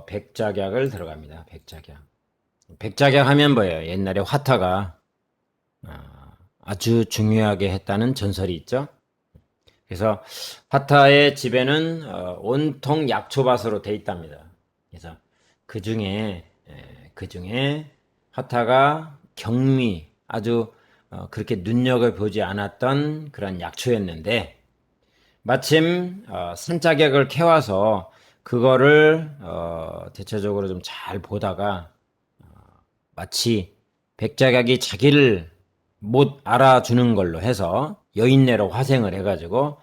백작약을 들어갑니다. 백작약. 백작약 하면 뭐예요? 옛날에 화타가 아주 중요하게 했다는 전설이 있죠. 그래서 화타의 집에는 온통 약초밭으로 돼 있답니다. 그래서 그 중에 화타가 경미 아주 그렇게 눈여겨 보지 않았던 그런 약초였는데 마침 산자객을 캐와서 그거를 대체적으로 좀 잘 보다가 마치 백작약이 자기를 못 알아주는 걸로 해서 여인네로 화생을 해가지고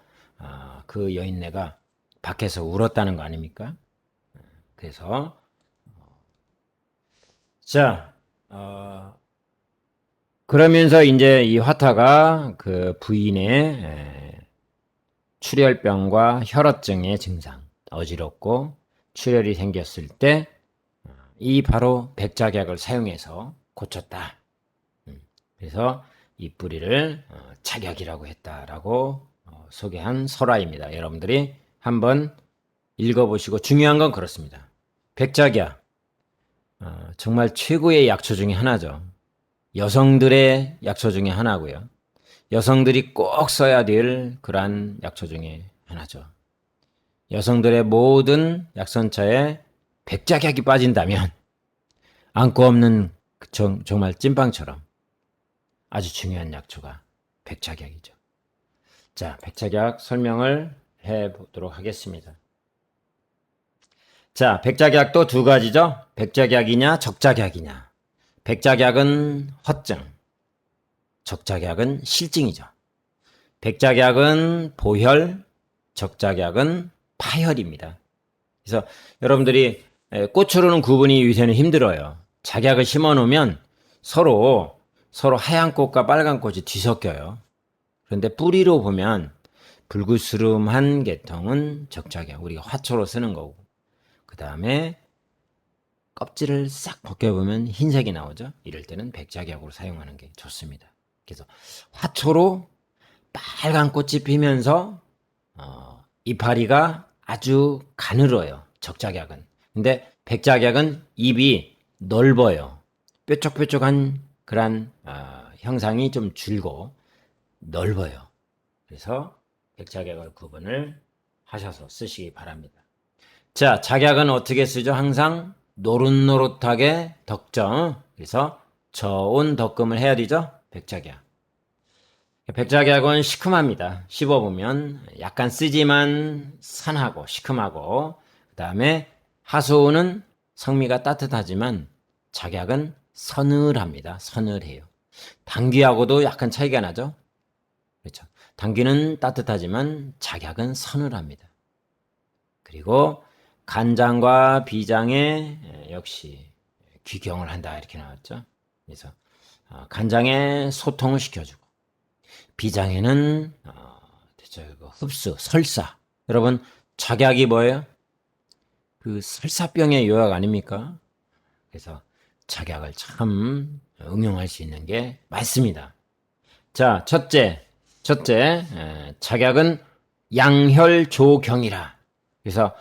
그 여인네가 밖에서 울었다는 거 아닙니까? 그래서 자 그러면서 이제 이 화타가 그 부인의 출혈병과 혈어증의 증상, 어지럽고 출혈이 생겼을 때 이 바로 백작약을 사용해서 고쳤다. 그래서 이 뿌리를 작약이라고 했다라고 소개한 설화입니다. 여러분들이 한번 읽어보시고 중요한 건 그렇습니다. 백작약 정말 최고의 약초 중에 하나죠. 여성들의 약초 중에 하나고요. 여성들이 꼭 써야 될 그러한 약초 중에 하나죠. 여성들의 모든 약선차에 백작약이 빠진다면 안고 없는 정말 찐빵처럼 아주 중요한 약초가 백작약이죠. 자, 백작약 설명을 해보도록 하겠습니다. 자, 백작약도 두 가지죠. 백작약이냐 적작약이냐. 백작약은 허증, 적작약은 실증이죠. 백작약은 보혈, 적작약은 파혈입니다. 그래서 여러분들이 꽃으로는 구분이 요새는 힘들어요. 작약을 심어 놓으면 서로 하얀 꽃과 빨간 꽃이 뒤섞여요. 그런데 뿌리로 보면 불그스름한 계통은 적작약, 우리가 화초로 쓰는 거고, 그 다음에 껍질을 싹 벗겨보면 흰색이 나오죠. 이럴 때는 백작약으로 사용하는 게 좋습니다. 그래서 화초로 빨간 꽃이 피면서 이파리가 아주 가늘어요. 적작약은. 근데 백작약은 잎이 넓어요. 뾰족뾰족한 그런 형상이 좀 줄고 넓어요. 그래서 백작약을 구분을 하셔서 쓰시기 바랍니다. 자, 작약은 어떻게 쓰죠? 항상 노릇노릇하게 덕정. 그래서 저온 덕금을 해야 되죠? 백작약. 백작약은 시큼합니다. 씹어보면 약간 쓰지만 산하고 시큼하고, 그 다음에 하수는 성미가 따뜻하지만 작약은 서늘합니다. 서늘해요. 당귀하고도 약간 차이가 나죠? 그렇죠. 당귀는 따뜻하지만 작약은 서늘합니다. 그리고 간장과 비장에 역시 귀경을 한다 이렇게 나왔죠. 그래서 간장에 소통을 시켜주고 비장에는 흡수, 설사. 여러분 작약이 뭐예요? 그 설사병의 요약 아닙니까? 그래서 작약을 참 응용할 수 있는 게 많습니다. 자, 첫째, 작약은 양혈조경이라. 그래서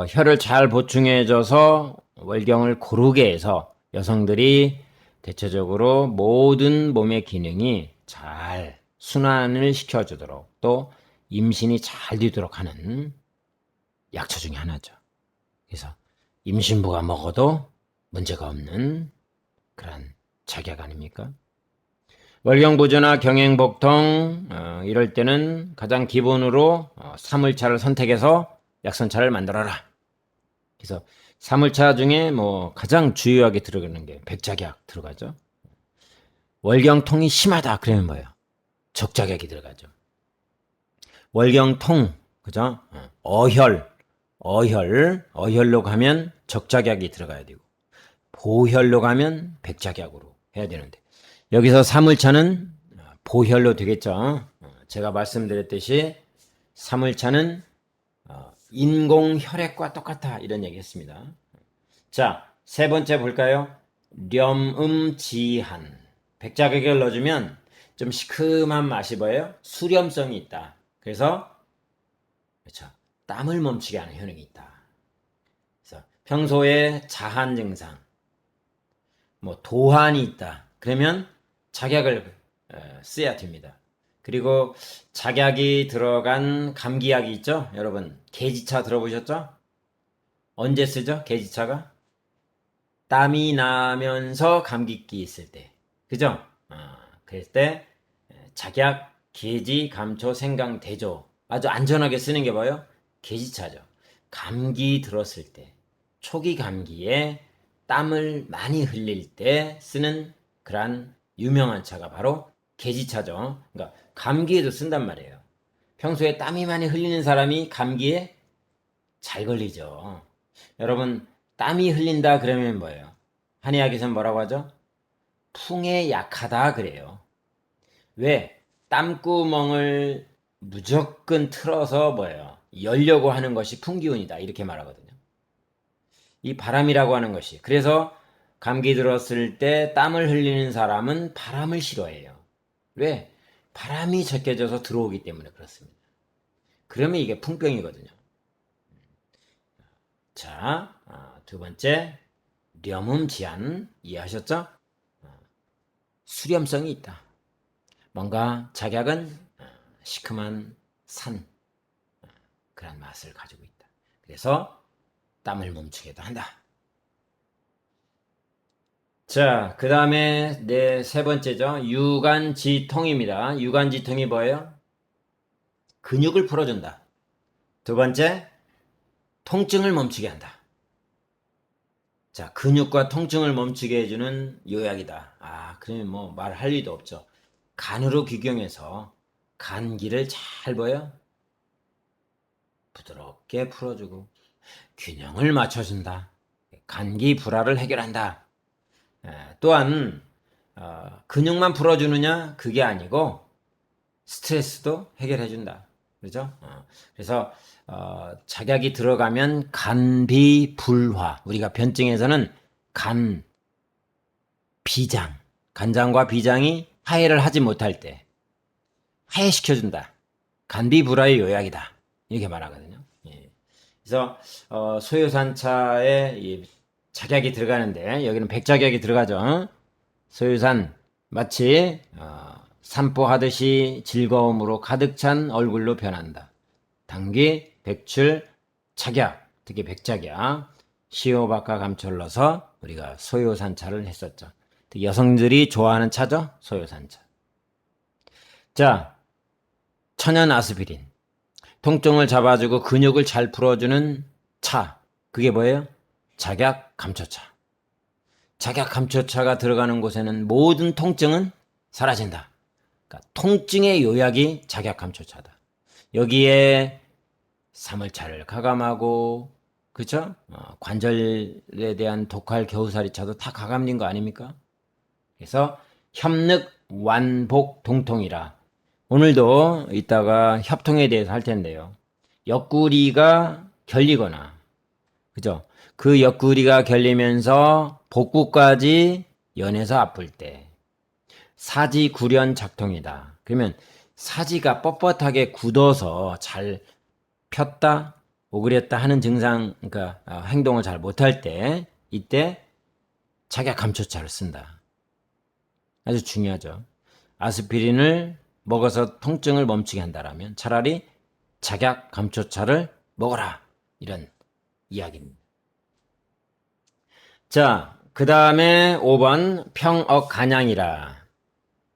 혈을 잘 보충해줘서 월경을 고르게 해서 여성들이 대체적으로 모든 몸의 기능이 잘 순환을 시켜주도록 또 임신이 잘 되도록 하는 약초 중에 하나죠. 그래서 임신부가 먹어도 문제가 없는 그런 작약 아닙니까? 월경부조나 경행복통 이럴 때는 가장 기본으로 사물차를 선택해서 약선차를 만들어라. 그래서 사물차 중에 뭐 가장 주요하게 들어가는 게 백작약 들어가죠. 월경통이 심하다 그러면 뭐예요? 적작약이 들어가죠. 월경통 그죠? 어혈로 가면 적작약이 들어가야 되고 보혈로 가면 백작약으로 해야 되는데 여기서 사물차는 보혈로 되겠죠. 제가 말씀드렸듯이 사물차는 인공혈액과 똑같아 이런 얘기 했습니다. 자, 세 번째 볼까요? 렴음지한. 백작약을 넣어주면 좀 시큼한 맛이 뭐예요? 수렴성이 있다. 그래서 그렇죠. 땀을 멈추게 하는 효능이 있다. 그래서 평소에 자한 증상, 뭐 도한이 있다. 그러면 작약을 써야 됩니다. 그리고 작약이 들어간 감기약이 있죠? 여러분, 계지차 들어보셨죠? 언제 쓰죠? 계지차가? 땀이 나면서 감기기 있을 때. 그죠? 그럴 때 작약, 계지, 감초, 생강, 대조. 아주 안전하게 쓰는 게 뭐예요? 계지차죠. 감기 들었을 때, 초기 감기에 땀을 많이 흘릴 때 쓰는 그런 유명한 차가 바로 계지차죠. 그러니까 감기에도 쓴단 말이에요. 평소에 땀이 많이 흘리는 사람이 감기에 잘 걸리죠. 여러분, 땀이 흘린다 그러면 뭐예요? 한의학에서는 뭐라고 하죠? 풍에 약하다 그래요. 왜? 땀구멍을 무조건 틀어서 뭐예요? 열려고 하는 것이 풍기운이다 이렇게 말하거든요. 이 바람이라고 하는 것이. 그래서 감기 들었을 때 땀을 흘리는 사람은 바람을 싫어해요. 왜? 바람이 적게져서 들어오기 때문에 그렇습니다. 그러면 이게 풍병이거든요. 자, 두 번째, 렴음지안 이해하셨죠? 수렴성이 있다. 뭔가 작약은 시큼한 산 그런 맛을 가지고 있다. 그래서 땀을 멈추게도 한다. 자, 그 다음에 세 번째죠. 유관지통입니다. 유관지통이 뭐예요? 근육을 풀어준다. 두 번째, 통증을 멈추게 한다. 자, 근육과 통증을 멈추게 해주는 요약이다. 그러면 뭐 말할 일도 없죠. 간으로 규경해서 간기를 잘 부드럽게 풀어주고 균형을 맞춰준다. 간기 불화를 해결한다. 또한 근육만 풀어주느냐 그게 아니고 스트레스도 해결해준다. 그렇죠? 그래서 작약이 들어가면 간비불화. 우리가 변증에서는 비장, 간장과 비장이 화해를 하지 못할 때 화해시켜준다. 간비불화의 요약이다. 이렇게 말하거든요. 예. 그래서 소요산차에 작약이 들어가는데 여기는 백작약이 들어가죠. 소요산 마치 산보하듯이 즐거움으로 가득 찬 얼굴로 변한다. 당귀, 백출, 작약, 특히 백작약, 시오박과 감초를 넣어서 우리가 소요산차를 했었죠. 여성들이 좋아하는 차죠? 소요산차. 자, 천연 아스피린. 통증을 잡아주고 근육을 잘 풀어주는 차. 그게 뭐예요? 작약, 감초차. 작약, 감초차가 들어가는 곳에는 모든 통증은 사라진다. 그러니까 통증의 요약이 작약, 감초차다. 여기에 사물차를 가감하고, 그쵸? 관절에 대한 독할 겨우살이차도 다 가감된 거 아닙니까? 그래서 협력, 완복, 동통이라. 오늘도 이따가 협통에 대해서 할 텐데요. 옆구리가 결리거나, 그죠? 그 옆구리가 결리면서 복부까지 연해서 아플 때, 사지구련 작통이다. 그러면 사지가 뻣뻣하게 굳어서 잘 폈다, 오그렸다 하는 증상, 그러니까 행동을 잘 못할 때, 이때 작약 감초차를 쓴다. 아주 중요하죠. 아스피린을 먹어서 통증을 멈추게 한다라면 차라리 작약 감초차를 먹어라. 이런 이야기입니다. 자, 그 다음에 5번 평억간양이라.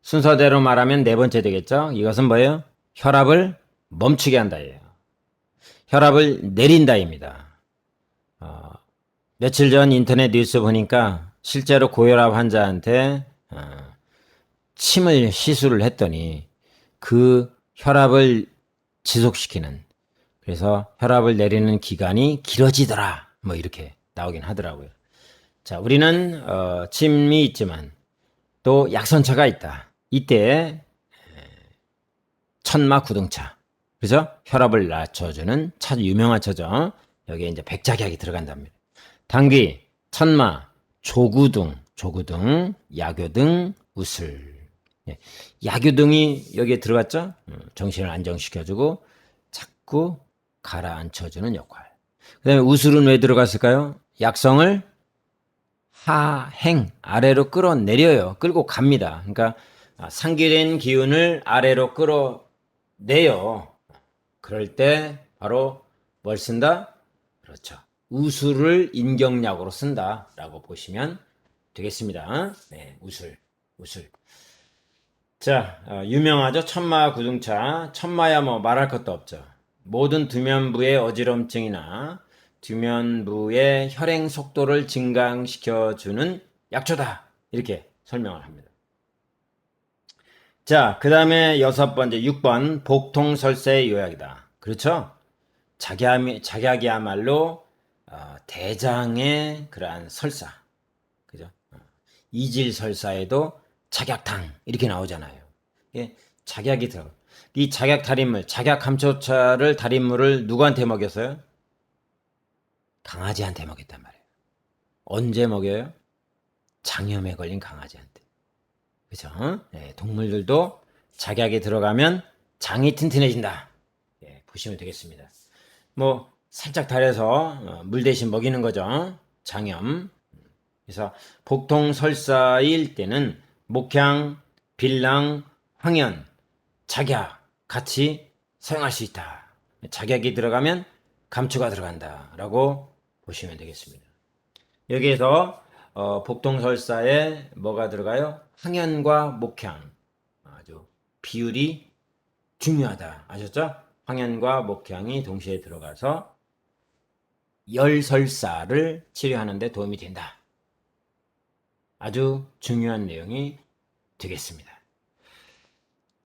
순서대로 말하면 네 번째 되겠죠. 이것은 뭐예요? 혈압을 멈추게 한다예요. 혈압을 내린다입니다. 며칠 전 인터넷 뉴스 보니까 실제로 고혈압 환자한테 침을 시술을 했더니 그 혈압을 지속시키는, 그래서 혈압을 내리는 기간이 길어지더라. 뭐 이렇게 나오긴 하더라고요. 자, 우리는 침이 있지만 또 약선차가 있다. 이때 천마 구등차, 그죠? 혈압을 낮춰주는 차, 유명한 차죠. 여기에 이제 백작약이 들어간답니다. 당귀, 천마, 조구등, 야교등, 우슬. 야교등이 여기에 들어갔죠? 정신을 안정시켜주고 자꾸 가라앉혀주는 역할. 그 다음에 우술은 왜 들어갔을까요? 약성을 하행, 아래로 끌어내려요. 끌고 갑니다. 그러니까 상기된 기운을 아래로 끌어내요. 그럴 때 바로 뭘 쓴다? 그렇죠. 우술을 인경약으로 쓴다라고 보시면 되겠습니다. 네, 우술. 자, 유명하죠. 천마구둥차. 천마야 뭐 말할 것도 없죠. 모든 두면부의 어지럼증이나 두면부의 혈행 속도를 증강시켜주는 약초다. 이렇게 설명을 합니다. 자, 그 다음에 6번째, 6번, 복통설사의 요약이다. 그렇죠? 작약이야말로 대장의 그러한 설사. 그죠? 이질설사에도 작약탕 이렇게 나오잖아요. 예, 작약이 들어. 이 작약 달인물, 작약 감초차를 달인물을 누구한테 먹였어요? 강아지한테 먹였단 말이에요. 언제 먹여요? 장염에 걸린 강아지한테. 그죠? 예, 동물들도 작약이 들어가면 장이 튼튼해진다. 예, 보시면 되겠습니다. 뭐 살짝 달여서 물 대신 먹이는 거죠. 장염. 그래서 복통설사일 때는 목향, 빌랑, 황연, 작약 같이 사용할 수 있다. 작약이 들어가면 감초가 들어간다 라고 보시면 되겠습니다. 여기에서 복통설사에 뭐가 들어가요? 황연과 목향, 아주 비율이 중요하다. 아셨죠? 황연과 목향이 동시에 들어가서 열설사를 치료하는 데 도움이 된다. 아주 중요한 내용이 되겠습니다.